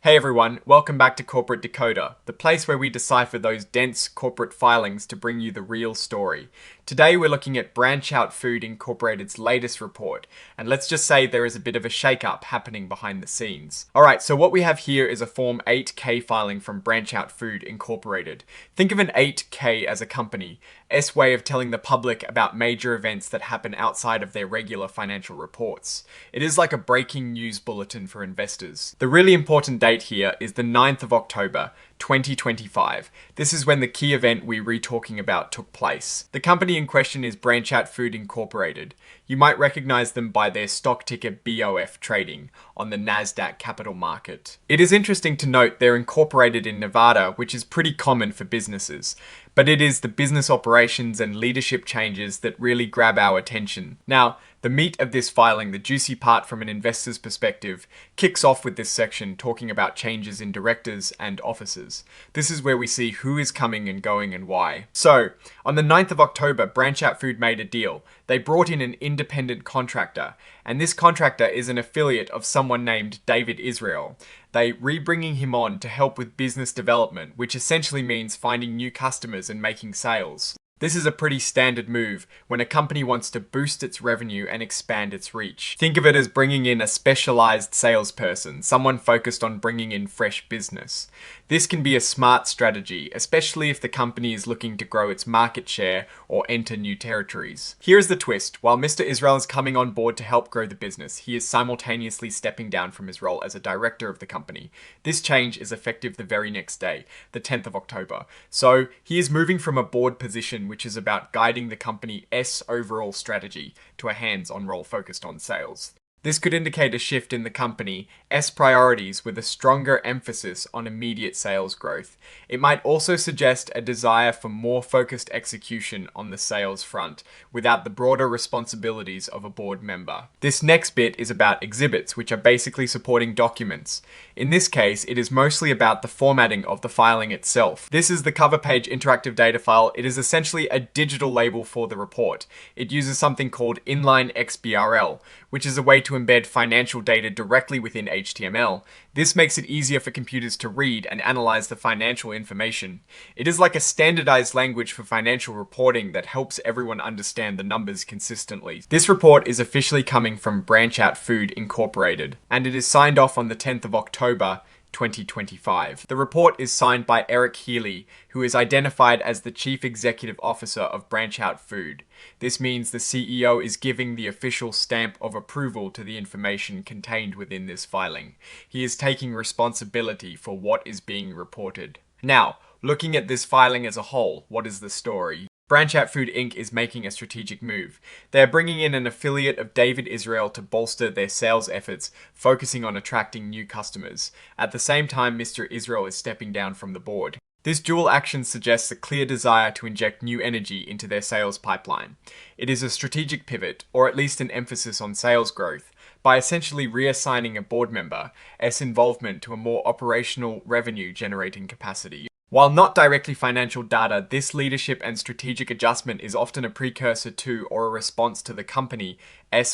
Hey everyone, welcome back to Corporate Decoder, the place where we decipher those dense corporate filings to bring you the real story. Today we're looking at Branchout Food Incorporated's latest report, and let's just say there is a bit of a shake-up happening behind the scenes. Alright, so what we have here is a Form 8K filing from Branchout Food Incorporated. Think of an 8K as a company, S way of telling the public about major events that happen outside of their regular financial reports. It is like a breaking news bulletin for investors. The really important date here is the 9th of October, 2025. This is when the key event we're talking about took place. The company in question is Branchout Food Incorporated. You might recognize them by their stock ticker BOF trading on the Nasdaq Capital Market. It is interesting to note they're incorporated in Nevada, which is pretty common for businesses. But it is the business operations and leadership changes that really grab our attention. Now, the meat of this filing, the juicy part from an investor's perspective, kicks off with this section talking about changes in directors and officers. This is where we see who is coming and going and why. So, on the 9th of October, Branchout Food made a deal. They brought in an independent contractor, and this contractor is an affiliate of someone named David Israel. They re-bringing him on to help with business development, which essentially means finding new customers and making sales. This is a pretty standard move when a company wants to boost its revenue and expand its reach. Think of it as bringing in a specialized salesperson, someone focused on bringing in fresh business. This can be a smart strategy, especially if the company is looking to grow its market share or enter new territories. Here's the twist. While Mr. Israel is coming on board to help grow the business, he is simultaneously stepping down from his role as a director of the company. This change is effective the very next day, the 10th of October. So he is moving from a board position, which is about guiding the company's overall strategy, to a hands-on role focused on sales. This could indicate a shift in the company's priorities with a stronger emphasis on immediate sales growth. It might also suggest a desire for more focused execution on the sales front, without the broader responsibilities of a board member. This next bit is about exhibits, which are basically supporting documents. In this case, it is mostly about the formatting of the filing itself. This is the cover page interactive data file. It is essentially a digital label for the report. It uses something called inline XBRL, which is a way to embed financial data directly within HTML. This makes it easier for computers to read and analyze the financial information. It is like a standardized language for financial reporting that helps everyone understand the numbers consistently. This report is officially coming from Branchout Food Incorporated, and it is signed off on the 10th of October, 2025. The report is signed by Eric Healy, who is identified as the Chief Executive Officer of Branchout Food. This means the CEO is giving the official stamp of approval to the information contained within this filing. He is taking responsibility for what is being reported. Now, looking at this filing as a whole, what is the story? Branchout Food Inc. is making a strategic move. They are bringing in an affiliate of David Israel to bolster their sales efforts, focusing on attracting new customers. At the same time, Mr. Israel is stepping down from the board. This dual action suggests a clear desire to inject new energy into their sales pipeline. It is a strategic pivot, or at least an emphasis on sales growth, by essentially reassigning a board member's involvement to a more operational revenue generating capacity. While not directly financial data, this leadership and strategic adjustment is often a precursor to or a response to the company's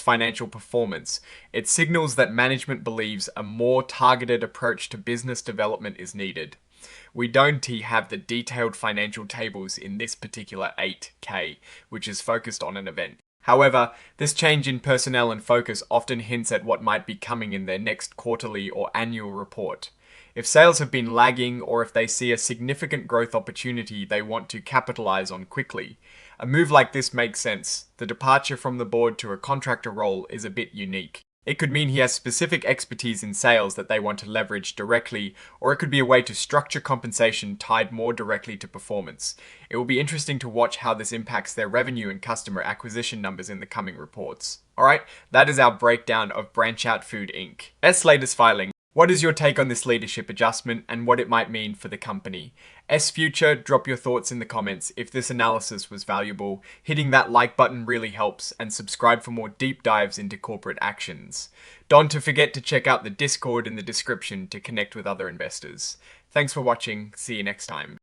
financial performance. It signals that management believes a more targeted approach to business development is needed. We don't have the detailed financial tables in this particular 8K, which is focused on an event. However, this change in personnel and focus often hints at what might be coming in their next quarterly or annual report. If sales have been lagging, or if they see a significant growth opportunity they want to capitalize on quickly, a move like this makes sense. The departure from the board to a contractor role is a bit unique. It could mean he has specific expertise in sales that they want to leverage directly, or it could be a way to structure compensation tied more directly to performance. It will be interesting to watch how this impacts their revenue and customer acquisition numbers in the coming reports. Alright, that is our breakdown of Branchout Food Inc.'s latest filing. What is your take on this leadership adjustment and what it might mean for the company? Future, drop your thoughts in the comments. If this analysis was valuable, hitting that like button really helps, and subscribe for more deep dives into corporate actions. Don't forget to check out the Discord in the description to connect with other investors. Thanks for watching. See you next time.